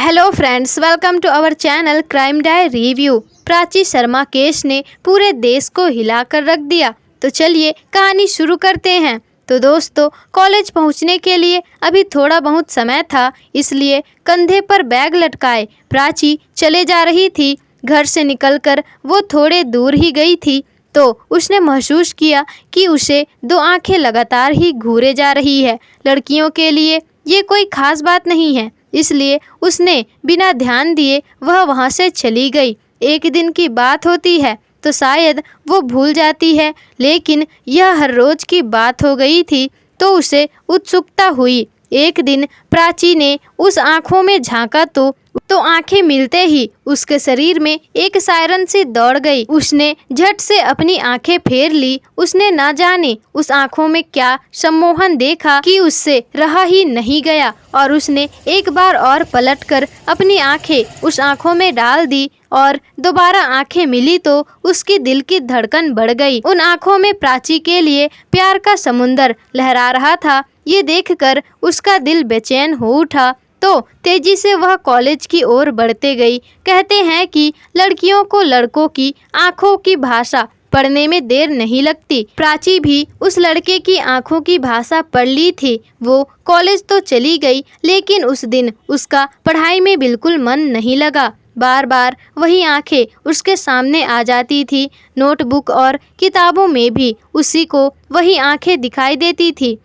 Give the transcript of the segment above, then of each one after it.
Hello friends, welcome to our channel crime diary review. Prachi Sharma case ने पूरे देश को हिलाकर रख दिया। तो चलिए कहानी शुरू करते हैं। तो दोस्तों, कॉलेज पहुंचने के लिए अभी थोड़ा बहुत समय था, इसलिए कंधे पर बैग लटकाए प्राची चले जा रही थी। घर से निकलकर वो थोड़े दूर ही गई थी तो उसने महसूस किया कि उसे दो आंखें लगातार ही घूरे जा रही है। लड़कियों के लिए ये कोई खास बात नहीं है, इसलिए उसने बिना ध्यान दिए वह वहाँ से चली गई। एक दिन की बात होती है तो शायद वो भूल जाती है, लेकिन यह हर रोज की बात हो गई थी तो उसे उत्सुकता हुई। एक दिन प्राची ने उस आँखों में झांका तो आंखें मिलते ही उसके शरीर में एक सायरन सी दौड़ गई। उसने झट से अपनी आंखें फेर ली। उसने ना जाने उस आंखों में क्या सम्मोहन देखा कि उससे रहा ही नहीं गया और उसने एक बार और पलटकर अपनी आंखें उस आंखों में डाल दी और दोबारा आंखें मिली तो उसकी दिल की धड़कन बढ़ गई। उन आंखों में प्राची के लिए प्यार का समुंदर लहरा रहा था। ये देखकर उसका दिल बेचैन हो उठा तो तेजी से वह कॉलेज की ओर बढ़ते गई। कहते हैं कि लड़कियों को लड़कों की आंखों की भाषा पढ़ने में देर नहीं लगती। प्राची भी उस लड़के की आंखों की भाषा पढ़ ली थी। वो कॉलेज तो चली गई, लेकिन उस दिन उसका पढ़ाई में बिल्कुल मन नहीं लगा। बार बार वही आंखें उसके सामने आ जाती थी। नोटबुक और किताबों में भी उसी को वही आंखें दिखाई देती थी।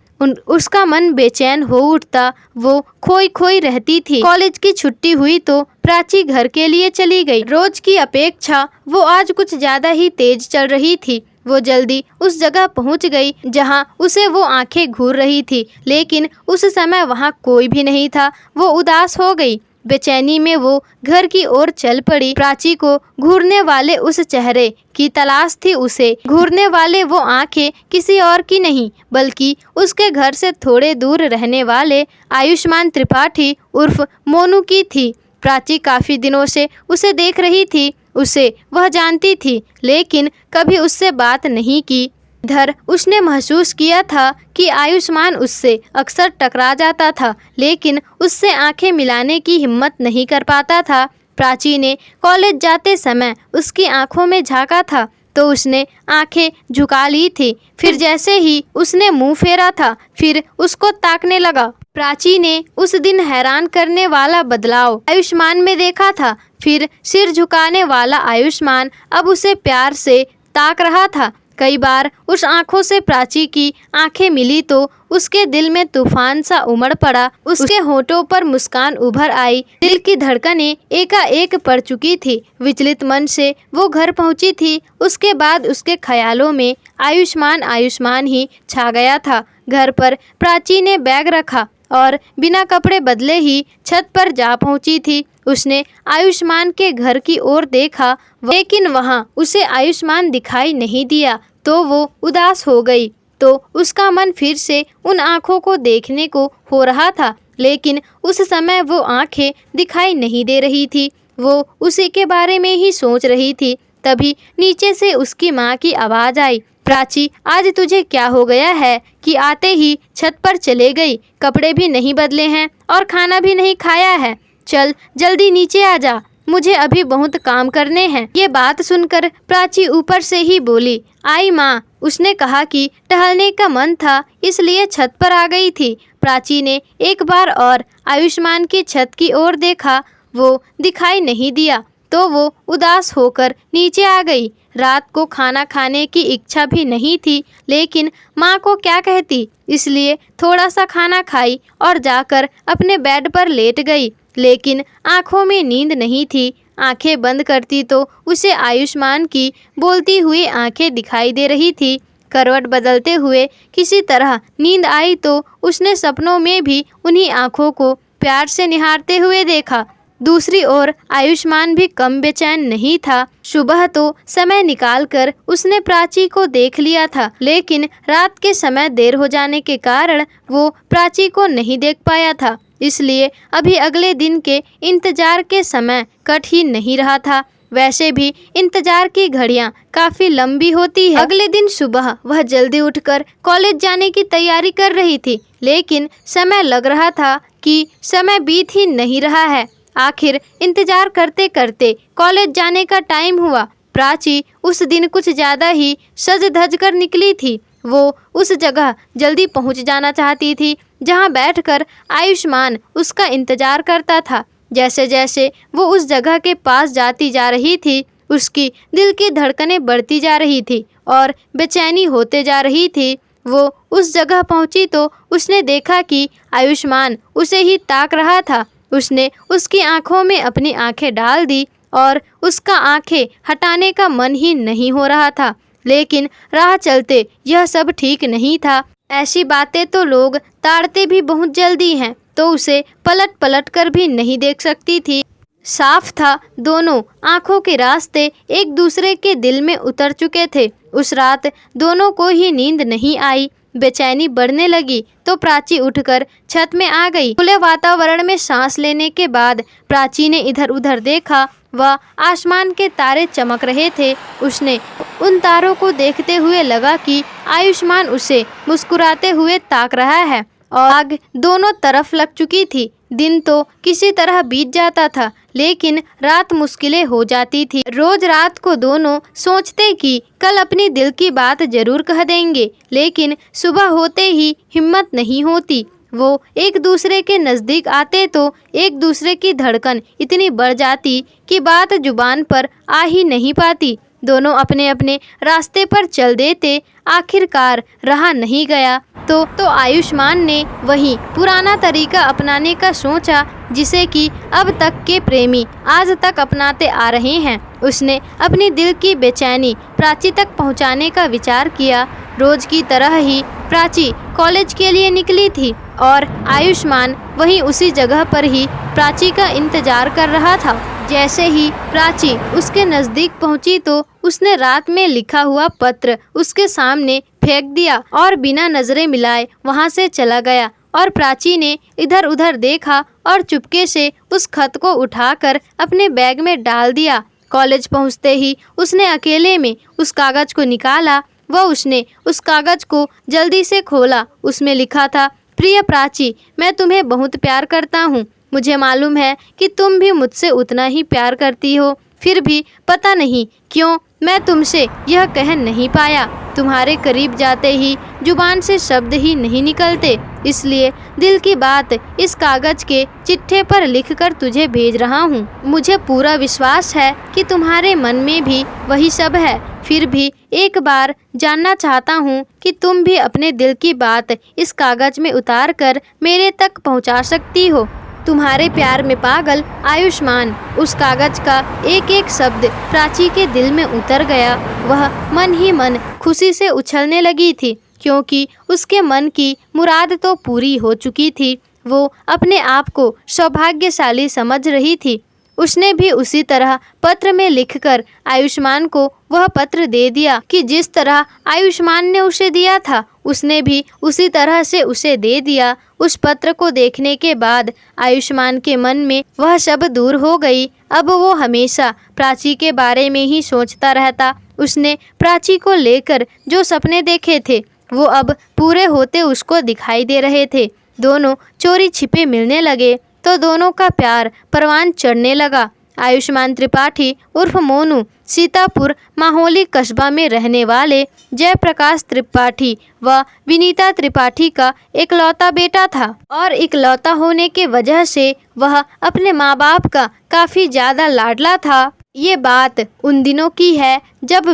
उसका मन बेचैन हो उठता। वो खोई खोई रहती थी। कॉलेज की छुट्टी हुई तो प्राची घर के लिए चली गई। रोज की अपेक्षा वो आज कुछ ज्यादा ही तेज चल रही थी। वो जल्दी उस जगह पहुंच गई जहां उसे वो आंखें घूर रही थी, लेकिन उस समय वहां कोई भी नहीं था। वो उदास हो गई। बेचैनी में वो घर की ओर चल पड़ी। प्राची को घूरने वाले उस चेहरे की तलाश थी। उसे घूरने वाले वो आंखें किसी और की नहीं, बल्कि उसके घर से थोड़े दूर रहने वाले आयुष्मान त्रिपाठी उर्फ मोनू की थी। प्राची काफ़ी दिनों से उसे देख रही थी। उसे वह जानती थी, लेकिन कभी उससे बात नहीं की। इधर उसने महसूस किया था कि आयुष्मान उससे अक्सर टकरा जाता था, लेकिन उससे आंखें मिलाने की हिम्मत नहीं कर पाता था। प्राची ने कॉलेज जाते समय उसकी आंखों में झांका था तो उसने आंखें झुका ली थी। फिर जैसे ही उसने मुंह फेरा था, फिर उसको ताकने लगा। प्राची ने उस दिन हैरान करने वाला बदलाव आयुष्मान में देखा था। फिर सिर झुकाने वाला आयुष्मान अब उसे प्यार से ताक रहा था। कई बार उस आंखों से प्राची की आंखें मिली तो उसके दिल में तूफान सा उमड़ पड़ा। उसके होठों पर मुस्कान उभर आई। दिल की धड़कनें एकाएक बढ़ चुकी थी। विचलित मन से वो घर पहुंची थी। उसके बाद उसके ख्यालों में आयुष्मान ही छा गया था। घर पर प्राची ने बैग रखा और बिना कपड़े बदले ही छत पर जा पहुंची थी। उसने आयुष्मान के घर की ओर देखा, लेकिन वहां उसे आयुष्मान दिखाई नहीं दिया तो वो उदास हो गई। तो उसका मन फिर से उन आँखों को देखने को हो रहा था, लेकिन उस समय वो आँखें दिखाई नहीं दे रही थी। वो उसी के बारे में ही सोच रही थी। तभी नीचे से उसकी माँ की आवाज़ आई, प्राची, आज तुझे क्या हो गया है कि आते ही छत पर चले गई? कपड़े भी नहीं बदले हैं और खाना भी नहीं खाया है। चल जल्दी नीचे आ जा, मुझे अभी बहुत काम करने हैं। ये बात सुनकर प्राची ऊपर से ही बोली, आई माँ। उसने कहा कि टहलने का मन था, इसलिए छत पर आ गई थी। प्राची ने एक बार और आयुष्मान की छत की ओर देखा। वो दिखाई नहीं दिया तो वो उदास होकर नीचे आ गई। रात को खाना खाने की इच्छा भी नहीं थी, लेकिन माँ को क्या कहती, इसलिए थोड़ा सा खाना खाई और जाकर अपने बेड पर लेट गई। लेकिन आँखों में नींद नहीं थी। आंखें बंद करती तो उसे आयुष्मान की बोलती हुई आंखें दिखाई दे रही थी। करवट बदलते हुए किसी तरह नींद आई तो उसने सपनों में भी उन्हीं आँखों को प्यार से निहारते हुए देखा। दूसरी ओर आयुष्मान भी कम बेचैन नहीं था। सुबह तो समय निकालकर उसने प्राची को देख लिया था, लेकिन रात के समय देर हो जाने के कारण वो प्राची को नहीं देख पाया था। इसलिए अभी अगले दिन के इंतजार के समय कट ही नहीं रहा था। वैसे भी इंतजार की घड़ियां काफी लंबी होती है। अगले दिन सुबह वह जल्दी उठकर कॉलेज जाने की तैयारी कर रही थी, लेकिन समय लग रहा था कि समय बीत ही नहीं रहा है। आखिर इंतजार करते करते कॉलेज जाने का टाइम हुआ। प्राची उस दिन कुछ ज़्यादा ही सज धज कर निकली थी। वो उस जगह जल्दी पहुंच जाना चाहती थी जहां बैठकर आयुष्मान उसका इंतजार करता था। जैसे जैसे वो उस जगह के पास जाती जा रही थी, उसकी दिल की धड़कनें बढ़ती जा रही थी और बेचैनी होते जा रही थी। वो उस जगह पहुंची तो उसने देखा कि आयुष्मान उसे ही ताक रहा था। उसने उसकी आंखों में अपनी आंखें डाल दी और उसका आंखें हटाने का मन ही नहीं हो रहा था। लेकिन राह चलते यह सब ठीक नहीं था। ऐसी बातें तो लोग ताड़ते भी बहुत जल्दी हैं, तो उसे पलट पलट कर भी नहीं देख सकती थी। साफ था दोनों आंखों के रास्ते एक दूसरे के दिल में उतर चुके थे। उस रात दोनों को ही नींद नहीं आई। बेचैनी बढ़ने लगी तो प्राची उठकर छत में आ गई। खुले वातावरण में सांस लेने के बाद प्राची ने इधर उधर देखा। वह आसमान के तारे चमक रहे थे। उसने उन तारों को देखते हुए लगा कि आयुष्मान उसे मुस्कुराते हुए ताक रहा है और आग दोनों तरफ लग चुकी थी। दिन तो किसी तरह बीत जाता था, लेकिन रात मुश्किलें हो जाती थी। रोज रात को दोनों सोचते कि कल अपनी दिल की बात जरूर कह देंगे, लेकिन सुबह होते ही हिम्मत नहीं होती। वो एक दूसरे के नज़दीक आते तो एक दूसरे की धड़कन इतनी बढ़ जाती कि बात जुबान पर आ ही नहीं पाती। दोनों अपने अपने रास्ते पर चल देते। आखिरकार रहा नहीं गया तो आयुष्मान ने वही पुराना तरीका अपनाने का सोचा जिसे कि अब तक के प्रेमी आज तक अपनाते आ रहे हैं। उसने अपनी दिल की बेचैनी प्राची तक पहुंचाने का विचार किया। रोज की तरह ही प्राची कॉलेज के लिए निकली थी और आयुष्मान वहीं उसी जगह पर ही प्राची का इंतजार कर रहा था। जैसे ही प्राची उसके नज़दीक पहुंची तो उसने रात में लिखा हुआ पत्र उसके सामने फेंक दिया और बिना नजरें मिलाए वहां से चला गया। और प्राची ने इधर उधर देखा और चुपके से उस खत को उठाकर अपने बैग में डाल दिया। कॉलेज पहुंचते ही उसने अकेले में उस कागज को निकाला। उसने उस कागज को जल्दी से खोला। उसमें लिखा था, प्रिय प्राची, मैं तुम्हें बहुत प्यार करता हूँ। मुझे मालूम है कि तुम भी मुझसे उतना ही प्यार करती हो, फिर भी पता नहीं क्यों मैं तुमसे यह कह नहीं पाया। तुम्हारे करीब जाते ही जुबान से शब्द ही नहीं निकलते, इसलिए दिल की बात इस कागज के चिट्ठे पर लिखकर तुझे भेज रहा हूँ। मुझे पूरा विश्वास है कि तुम्हारे मन में भी वही सब है, फिर भी एक बार जानना चाहता हूँ कि तुम भी अपने दिल की बात इस कागज में उतार कर मेरे तक पहुँचा सकती हो। तुम्हारे प्यार में पागल आयुष्मान। उस कागज का एक एक शब्द प्राची के दिल में उतर गया। वह मन ही मन खुशी से उछलने लगी थी, क्योंकि उसके मन की मुराद तो पूरी हो चुकी थी। वो अपने आप को सौभाग्यशाली समझ रही थी। उसने भी उसी तरह पत्र में लिखकर आयुष्मान को वह पत्र दे दिया कि जिस तरह आयुष्मान ने उसे दिया था, उसने भी उसी तरह से उसे दे दिया। उस पत्र को देखने के बाद आयुष्मान के मन में वह सब दूर हो गई। अब वो हमेशा प्राची के बारे में ही सोचता रहता। उसने प्राची को लेकर जो सपने देखे थे वो अब पूरे होते उसको दिखाई दे रहे थे। दोनों चोरी छिपे मिलने लगे तो दोनों का प्यार परवान चढ़ने लगा। आयुष्मान त्रिपाठी उर्फ मोनू सीतापुर माहौली कस्बा में रहने वाले जयप्रकाश त्रिपाठी व विनीता त्रिपाठी का इकलौता बेटा था और इकलौता होने के वजह से वह अपने माँ बाप का काफ़ी ज़्यादा लाडला था। ये बात उन दिनों की है जब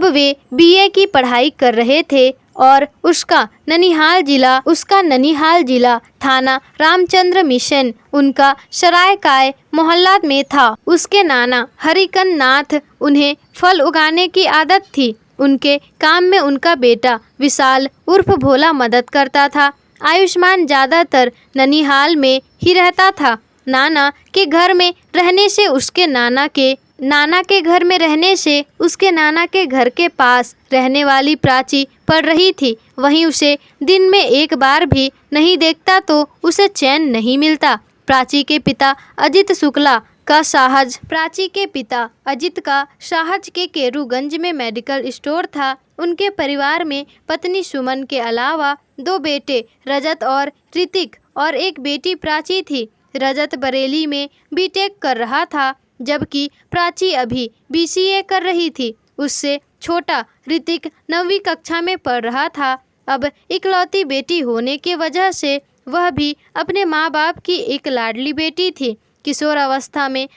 वे बीए की पढ़ाई कर रहे थे और उसका ननिहाल जिला थाना रामचंद्र मिशन उनका सरायकाय मोहल्ला में था। उसके नाना हरिकन नाथ उन्हें फल उगाने की आदत थी। उनके काम में उनका बेटा विशाल उर्फ भोला मदद करता था। आयुष्मान ज़्यादातर ननिहाल में ही रहता था। नाना के घर में रहने से उसके नाना के घर के पास रहने वाली प्राची पढ़ रही थी। वहीं उसे दिन में एक बार भी नहीं देखता तो उसे चैन नहीं मिलता। प्राची के पिता अजित का शाहज के केरूगंज में मेडिकल स्टोर था। उनके परिवार में पत्नी सुमन के अलावा 2 बेटे रजत और ऋतिक और एक बेटी प्राची थी। रजत बरेली में बीटेक कर रहा था, जबकि प्राची अभी बीसीए कर रही थी। उससे छोटा ऋतिक 9वीं कक्षा में पढ़ रहा था। अब इकलौती बेटी होने की वजह से वह भी अपने माँ बाप की एक लाडली बेटी थी। किशोर अवस्था में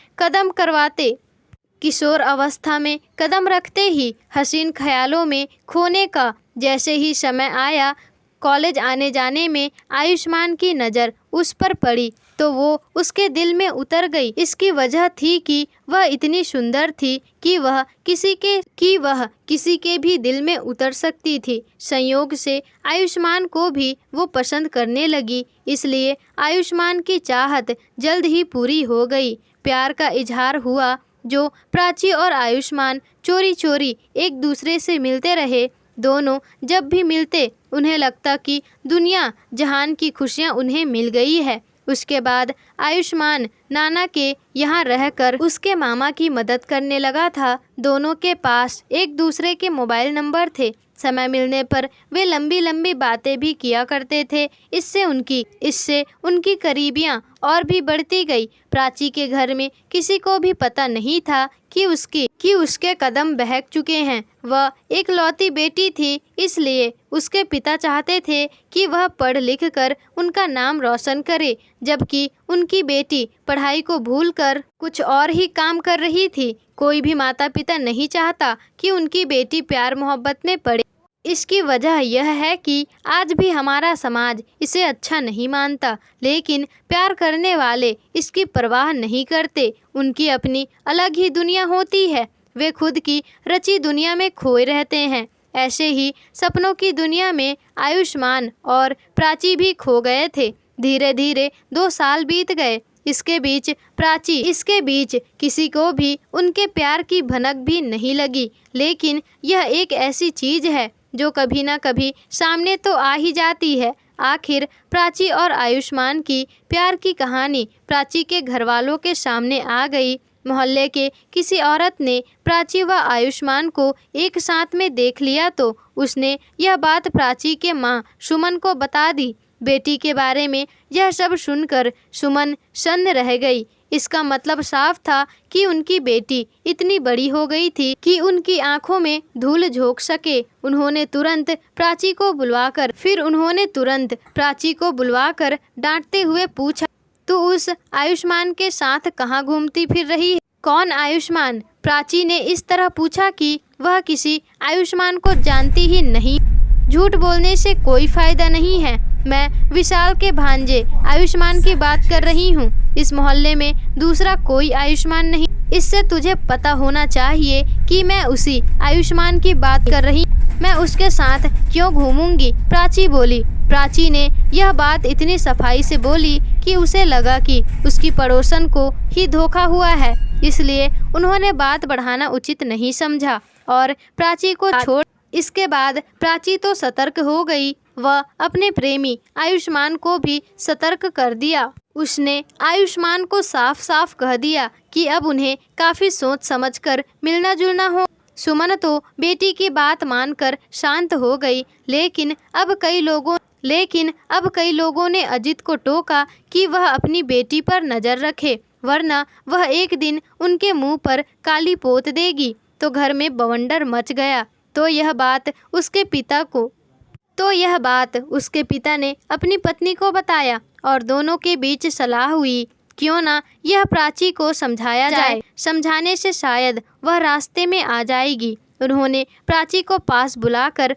कदम रखते ही हसीन ख्यालों में खोने का जैसे ही समय आया, कॉलेज आने जाने में आयुष्मान की नज़र उस पर पड़ी तो वो उसके दिल में उतर गई। इसकी वजह थी कि वह इतनी सुंदर थी कि वह किसी के भी दिल में उतर सकती थी। संयोग से आयुष्मान को भी वो पसंद करने लगी, इसलिए आयुष्मान की चाहत जल्द ही पूरी हो गई। प्यार का इजहार हुआ। जो प्राची और आयुष्मान चोरी चोरी एक दूसरे से मिलते रहे। दोनों जब भी मिलते उन्हें लगता कि दुनिया जहान की खुशियाँ उन्हें मिल गई है। उसके बाद आयुष्मान नाना के यहाँ रहकर उसके मामा की मदद करने लगा था। दोनों के पास एक दूसरे के मोबाइल नंबर थे। समय मिलने पर वे लंबी लंबी बातें भी किया करते थे। इससे उनकी करीबियाँ और भी बढ़ती गई। प्राची के घर में किसी को भी पता नहीं था कि उसके कदम बहक चुके हैं। वह एक लौती बेटी थी, इसलिए उसके पिता चाहते थे कि वह पढ़ लिख कर उनका नाम रोशन करे, जबकि उनकी बेटी पढ़ाई को भूलकर कुछ और ही काम कर रही थी। कोई भी माता पिता नहीं चाहता कि उनकी बेटी प्यार मोहब्बत में पड़े। इसकी वजह यह है कि आज भी हमारा समाज इसे अच्छा नहीं मानता, लेकिन प्यार करने वाले इसकी परवाह नहीं करते। उनकी अपनी अलग ही दुनिया होती है। वे खुद की रची दुनिया में खोए रहते हैं। ऐसे ही सपनों की दुनिया में आयुष्मान और प्राची भी खो गए थे। धीरे धीरे 2 साल बीत गए। इसके बीच किसी को भी उनके प्यार की भनक भी नहीं लगी। लेकिन यह एक ऐसी चीज़ है जो कभी ना कभी सामने तो आ ही जाती है। आखिर प्राची और आयुष्मान की प्यार की कहानी प्राची के घरवालों के सामने आ गई। मोहल्ले के किसी औरत ने प्राची व आयुष्मान को एक साथ में देख लिया तो उसने यह बात प्राची के माँ सुमन को बता दी। बेटी के बारे में यह सब सुनकर सुमन सन्न रह गई। इसका मतलब साफ था कि उनकी बेटी इतनी बड़ी हो गई थी कि उनकी आंखों में धूल झोंक सके। उन्होंने तुरंत प्राची को बुलवाकर डांटते हुए पूछा, तू उस आयुष्मान के साथ कहाँ घूमती फिर रही है? कौन आयुष्मान? प्राची ने इस तरह पूछा कि वह किसी आयुष्मान को जानती ही नहीं। झूठ बोलने से कोई फायदा नहीं है। मैं विशाल के भांजे आयुष्मान की बात कर रही हूँ। इस मोहल्ले में दूसरा कोई आयुष्मान नहीं। इससे तुझे पता होना चाहिए कि मैं उसी आयुष्मान की बात कर रही। मैं उसके साथ क्यों घूमूंगी? प्राची बोली। प्राची ने यह बात इतनी सफाई से बोली कि उसे लगा कि उसकी पड़ोसन को ही धोखा हुआ है, इसलिए उन्होंने बात बढ़ाना उचित नहीं समझा और प्राची को छोड़। इसके बाद प्राची तो सतर्क हो गई। वह अपने प्रेमी आयुष्मान को भी सतर्क कर दिया। उसने आयुष्मान को साफ साफ कह दिया कि अब उन्हें काफ़ी सोच समझकर मिलना जुलना हो। सुमन तो बेटी की बात मानकर शांत हो गई, लेकिन अब कई लोगों ने अजित को टोका कि वह अपनी बेटी पर नज़र रखे, वरना वह एक दिन उनके मुंह पर काली पोत देगी। तो घर में बवंडर मच गया। तो यह बात उसके पिता ने अपनी पत्नी को बताया और दोनों के बीच सलाह हुई, क्यों ना यह प्राची को समझाया जाए। समझाने से शायद वह रास्ते में आ जाएगी। उन्होंने प्राची को पास बुलाकर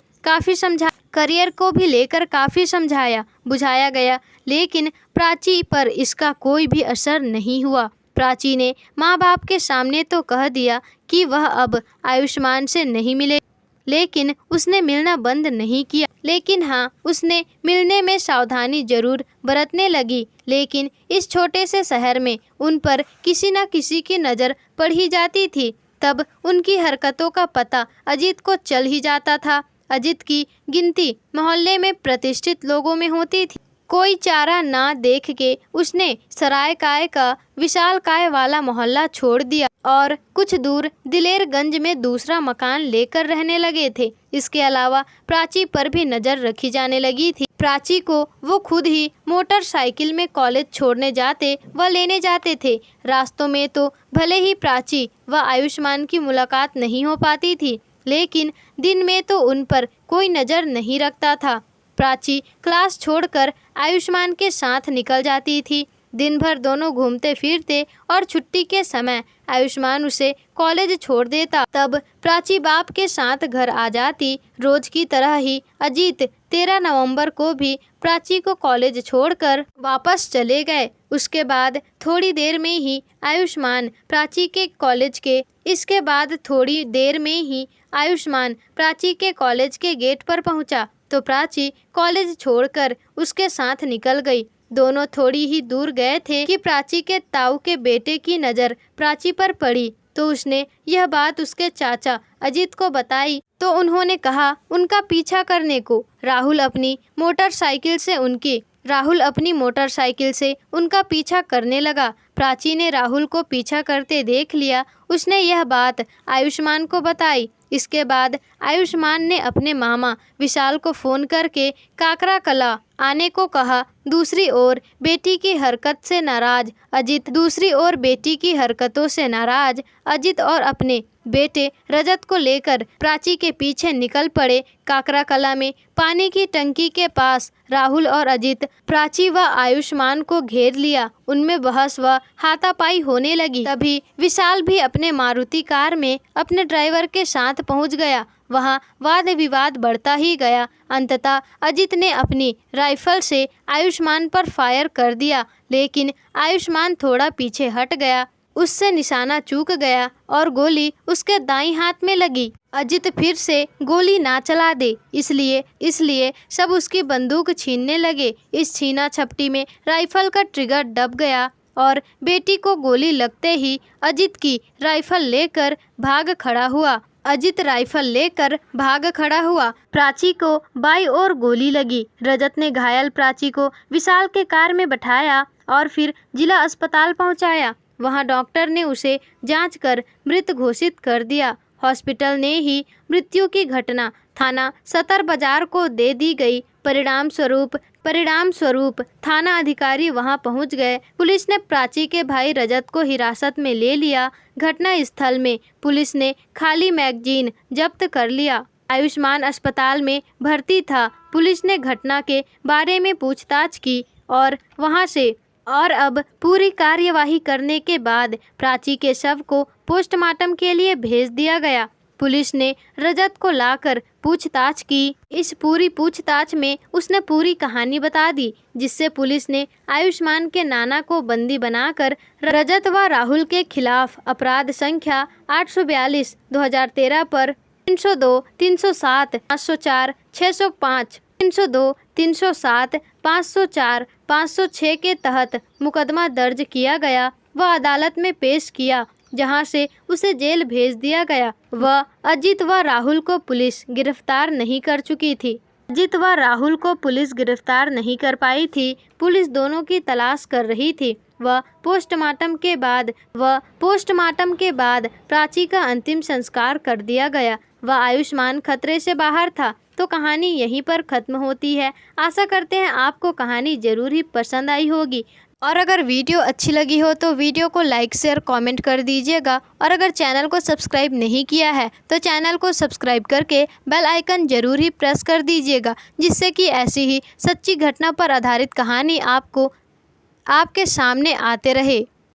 करियर को भी लेकर काफ़ी समझाया बुझाया गया, लेकिन प्राची पर इसका कोई भी असर नहीं हुआ। प्राची ने माँ बाप के सामने तो कह दिया कि वह अब आयुष्मान से नहीं मिले, लेकिन उसने मिलना बंद नहीं किया। लेकिन हाँ, उसने मिलने में सावधानी जरूर बरतने लगी। लेकिन इस छोटे से शहर में उन पर किसी न किसी की नज़र पड़ ही जाती थी। तब उनकी हरकतों का पता अजीत को चल ही जाता था। अजीत की गिनती मोहल्ले में प्रतिष्ठित लोगों में होती थी। कोई चारा ना देख के उसने सरायकाय का विशालकाय वाला मोहल्ला छोड़ दिया और कुछ दूर दिलेरगंज में दूसरा मकान लेकर रहने लगे थे। इसके अलावा प्राची पर भी नज़र रखी जाने लगी थी। प्राची को वो खुद ही मोटरसाइकिल में कॉलेज छोड़ने जाते व लेने जाते थे। रास्तों में तो भले ही प्राची व आयुष्मान की मुलाकात नहीं हो पाती थी, लेकिन दिन में तो उन पर कोई नज़र नहीं रखता था। प्राची क्लास छोड़कर आयुष्मान के साथ निकल जाती थी। दिन भर दोनों घूमते फिरते और छुट्टी के समय आयुष्मान उसे कॉलेज छोड़ देता। तब प्राची बाप के साथ घर आ जाती। रोज की तरह ही अजीत 13 नवंबर को भी प्राची को कॉलेज छोड़कर वापस चले गए। उसके बाद थोड़ी देर में ही आयुष्मान प्राची के कॉलेज के गेट पर पहुंचा तो प्राची कॉलेज छोड़कर उसके साथ निकल गई। दोनों थोड़ी ही दूर गए थे कि प्राची के ताऊ के बेटे की नज़र प्राची पर पड़ी तो उसने यह बात उसके चाचा अजीत को बताई तो उन्होंने कहा उनका पीछा करने को। राहुल अपनी मोटरसाइकिल से उनका पीछा करने लगा। प्राची ने राहुल को पीछा करते देख लिया। उसने यह बात आयुष्मान को बताई। इसके बाद आयुष्मान ने अपने मामा विशाल को फ़ोन करके काकरा कला आने को कहा। दूसरी ओर बेटी की हरकतों से नाराज अजित और अपने बेटे रजत को लेकर प्राची के पीछे निकल पड़े। काकरा कला में पानी की टंकी के पास राहुल और अजित प्राची व आयुष्मान को घेर लिया। उनमें बहस व हाथापाई होने लगी। तभी विशाल भी अपने मारुति कार में अपने ड्राइवर के साथ पहुंच गया। वहां वाद विवाद बढ़ता ही गया। अंततः अजित ने अपनी राइफल से आयुष्मान पर फायर कर दिया, लेकिन आयुष्मान थोड़ा पीछे हट गया। उससे निशाना चूक गया और गोली उसके दाईं हाथ में लगी। अजित फिर से गोली ना चला दे इसलिए सब उसकी बंदूक छीनने लगे। इस छीना झपटी में राइफल का ट्रिगर दब गया और बेटी को गोली लगते ही अजित राइफल लेकर भाग खड़ा हुआ। प्राची को बाईं ओर गोली लगी। रजत ने घायल प्राची को विशाल के कार में बैठाया और फिर जिला अस्पताल पहुंचाया। वहां डॉक्टर ने उसे जांच कर मृत घोषित कर दिया। हॉस्पिटल ने ही मृत्यु की घटना थाना सतर बाजार को दे दी गई। परिणाम स्वरूप थाना अधिकारी वहां पहुंच गए। पुलिस ने प्राची के भाई रजत को हिरासत में ले लिया। घटना स्थल में पुलिस ने खाली मैगजीन जब्त कर लिया। आयुष्मान अस्पताल में भर्ती था। पुलिस ने घटना के बारे में पूछताछ की और अब पूरी कार्यवाही करने के बाद प्राची के शव को पोस्टमार्टम के लिए भेज दिया गया। पुलिस ने रजत को लाकर पूछताछ की। इस पूरी पूछताछ में उसने पूरी कहानी बता दी, जिससे पुलिस ने आयुष्मान के नाना को बंदी बनाकर रजत व राहुल के खिलाफ अपराध संख्या 842/2013 पर 302, 307, 504, 605, 302, 307, 504, 506 के तहत मुकदमा दर्ज किया गया व अदालत में पेश किया, जहां से उसे जेल भेज दिया गया। अजित व राहुल को पुलिस गिरफ्तार नहीं कर चुकी थी। अजित व राहुल को पुलिस गिरफ्तार नहीं कर पाई थी। पुलिस दोनों की तलाश कर रही थी। पोस्टमार्टम के बाद प्राची का अंतिम संस्कार कर दिया गया। आयुष्मान खतरे से बाहर था। तो कहानी यहीं पर ख़त्म होती है। आशा करते हैं आपको कहानी ज़रूर ही पसंद आई होगी और अगर वीडियो अच्छी लगी हो तो वीडियो को लाइक शेयर कमेंट कर दीजिएगा और अगर चैनल को सब्सक्राइब नहीं किया है तो चैनल को सब्सक्राइब करके बेल आइकन ज़रूर ही प्रेस कर दीजिएगा, जिससे कि ऐसी ही सच्ची घटना पर आधारित कहानी आपके सामने आते रहे।